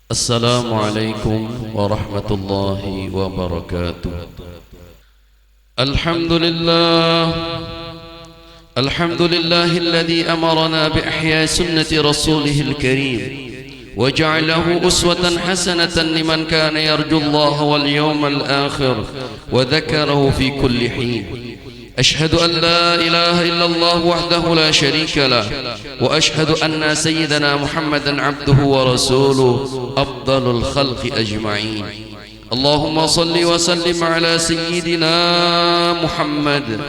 السلام عليكم ورحمة الله وبركاته. الحمد لله الذي أمرنا بإحياء سنة رسوله الكريم وجعله أسوة حسنة لمن كان يرجو الله واليوم الآخر وذكره في كل حين. أشهد أن لا إله إلا الله وحده لا شريك له وأشهد أن سيدنا محمدا عبده ورسوله أفضل الخلق أجمعين. اللهم صل وسلم على سيدنا محمد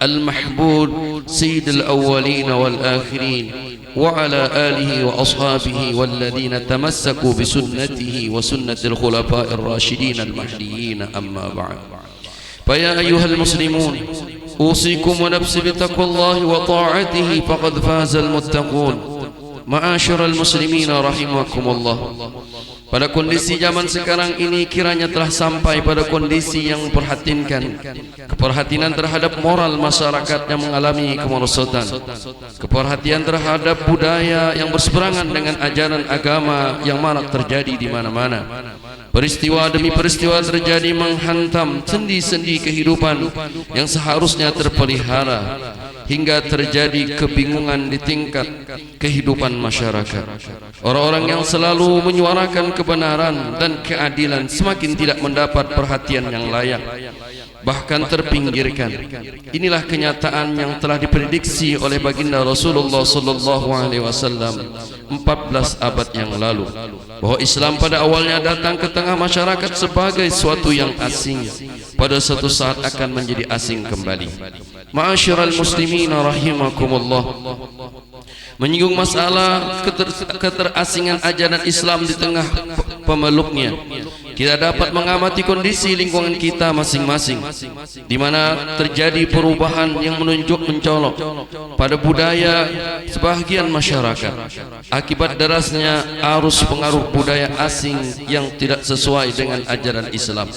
المحبوب سيد الأولين والآخرين وعلى آله وأصحابه والذين تمسكوا بسنته وسنة الخلفاء الراشدين المهديين. أما بعد، فيا أيها المسلمون، أوصيكم ونفسي بتقوى الله وطاعته فقد فاز المتقون. معاشر المسلمين rahimakumullah. Pada kondisi zaman sekarang ini kiranya telah sampai pada kondisi yang memperhatikan keperhatian terhadap moral masyarakat yang mengalami kemerosotan, keperhatian terhadap budaya yang berseberangan dengan ajaran agama yang marak terjadi di mana-mana. Peristiwa demi peristiwa terjadi menghantam sendi-sendi kehidupan yang seharusnya terpelihara, hingga terjadi kebingungan di tingkat kehidupan masyarakat. Orang-orang yang selalu menyuarakan kebenaran dan keadilan semakin tidak mendapat perhatian yang layak, bahkan terpinggirkan. Inilah kenyataan yang telah diprediksi oleh baginda Rasulullah sallallahu alaihi wasallam 14 abad yang lalu, bahwa Islam pada awalnya datang ke tengah masyarakat sebagai suatu yang asing, pada suatu saat akan menjadi asing kembali. Ma'asyiral muslimin rahimakumullah, menyinggung masalah keterasingan ajaran Islam di tengah pemeluknya, kita dapat mengamati kondisi lingkungan kita masing-masing, di mana terjadi perubahan yang mencolok pada budaya sebahagian masyarakat akibat derasnya arus pengaruh budaya asing yang tidak sesuai dengan ajaran Islam.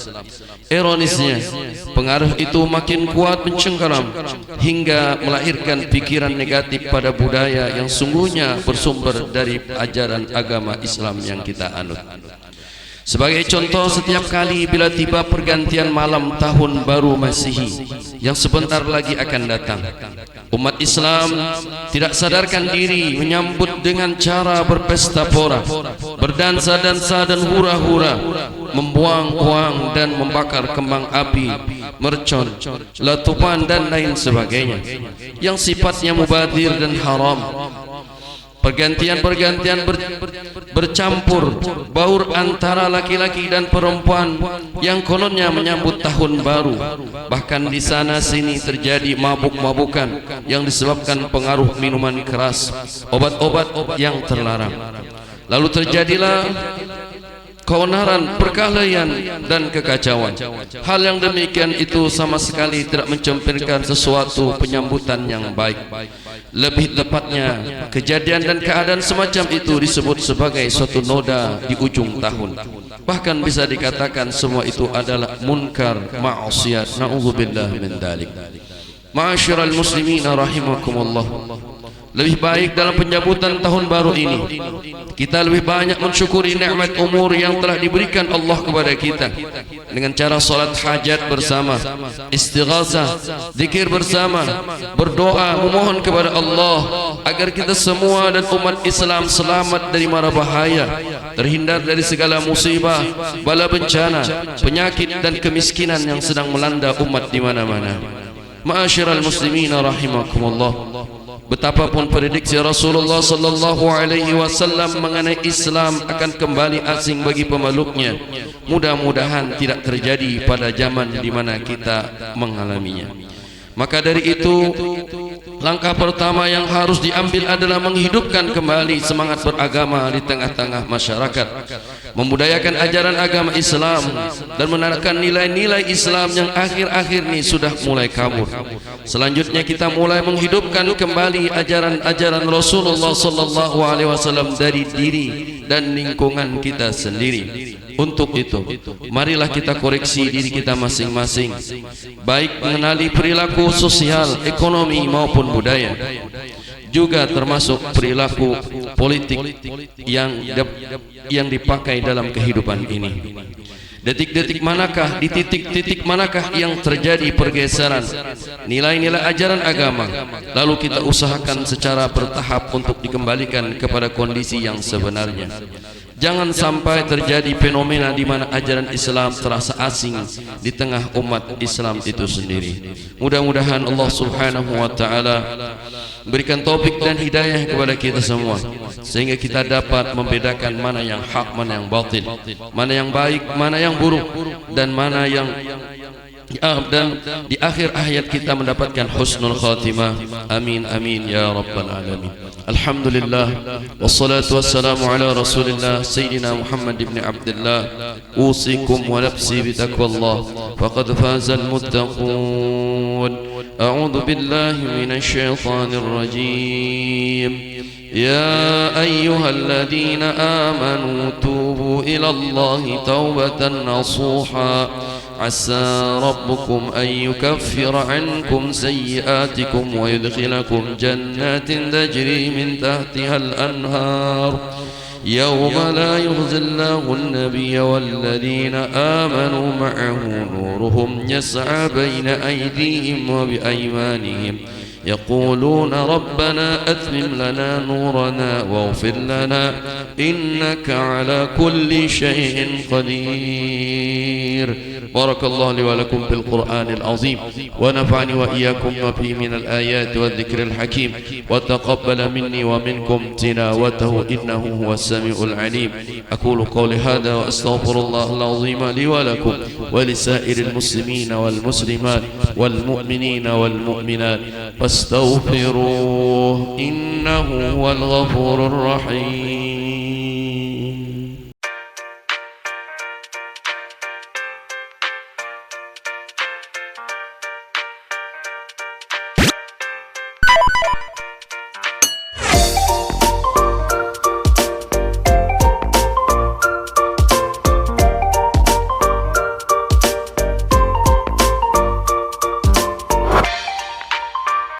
Ironisnya, pengaruh itu makin kuat mencengkeram hingga melahirkan pikiran negatif pada budaya yang sungguhnya bersumber dari ajaran agama Islam yang kita anut. Sebagai contoh, setiap kali bila tiba pergantian malam tahun baru Masehi yang sebentar lagi akan datang, umat Islam tidak sadarkan diri menyambut dengan cara berpesta pora, berdansa-dansa dan hura-hura, membuang uang dan membakar kembang api, mercon, letupan dan lain sebagainya yang sifatnya mubadir dan haram. Pergantian-pergantian bercampur baur antara laki-laki dan perempuan yang kononnya menyambut tahun baru. Bahkan di sana sini terjadi mabuk-mabukan yang disebabkan pengaruh minuman keras, obat-obat yang terlarang. Lalu terjadilah keonaran, perkelahian dan kekacauan. Hal yang demikian itu sama sekali tidak mencerminkan sesuatu penyambutan yang baik. Lebih tepatnya, kejadian dan keadaan semacam itu disebut sebagai suatu noda di ujung tahun. Bahkan bisa dikatakan semua itu adalah munkar, maksiat. Na'udzubillah min dzalik. Ma'asyiral muslimin rahimakumullah, lebih baik dalam penyambutan tahun baru ini kita lebih banyak mensyukuri nikmat umur yang telah diberikan Allah kepada kita dengan cara salat hajat bersama, istighasah, zikir bersama, berdoa memohon kepada Allah agar kita semua dan umat Islam selamat dari mara bahaya, terhindar dari segala musibah, bala bencana, penyakit dan kemiskinan yang sedang melanda umat di mana-mana. Ma'asyiral muslimin rahimakumullah, betapapun prediksi Rasulullah sallallahu alaihi wasallam mengenai Islam akan kembali asing bagi pemeluknya, mudah-mudahan tidak terjadi pada zaman di mana kita mengalaminya. Maka dari itu, langkah pertama yang harus diambil adalah menghidupkan kembali semangat beragama di tengah-tengah masyarakat, membudayakan ajaran agama Islam dan menanamkan nilai-nilai Islam yang akhir-akhir ini sudah mulai kabur. Selanjutnya kita mulai menghidupkan kembali ajaran-ajaran Rasulullah sallallahu alaihi wasallam dari diri dan lingkungan kita sendiri. Untuk itu, marilah kita koreksi diri kita masing-masing, baik mengenali perilaku sosial, ekonomi maupun budaya, juga termasuk perilaku politik yang dipakai dalam kehidupan ini. Detik-detik manakah, di titik-titik manakah yang terjadi pergeseran nilai-nilai ajaran agama, lalu kita usahakan secara bertahap untuk dikembalikan kepada kondisi yang sebenarnya. Jangan sampai terjadi fenomena di mana ajaran Islam terasa asing di tengah umat Islam itu sendiri. Mudah-mudahan Allah Subhanahu wa taala berikan taufik dan hidayah kepada kita semua, sehingga kita dapat membedakan mana yang hak, mana yang batil, mana yang baik, mana yang buruk, dan mana yang dan di akhir hayat kita mendapatkan husnul khatimah. Amin amin ya rabbal alamin. Alhamdulillah wassalatu wassalamu ala rasulillah sayyidina Muhammad ibn Abdullah. Usikum wa nafsi bitaqwallah faqad fazal muttaqun. A'udzu billahi minasy syaithanir rajim. Ya ayyuhalladzina amanu tubu ila Allahi taubatan nasuha. عسى ربكم أن يكفر عنكم سيئاتكم ويدخلكم جنات تجري من تحتها الأنهار يوم لا يخزي الله النبي والذين آمنوا معه نورهم يسعى بين أيديهم وبأيمانهم يقولون ربنا أتمم لنا نورنا واغفر لنا إنك على كل شيء قدير. بارك الله لي ولكم في القرآن العظيم ونفعني وإياكم وفيه من الآيات والذكر الحكيم وتقبل مني ومنكم تلاوته إنه هو السميع العليم. أقول قولي هذا وأستغفر الله العظيم لي ولكم ولسائر المسلمين والمسلمات والمؤمنين والمؤمنات فاستغفروه إنه هو الغفور الرحيم.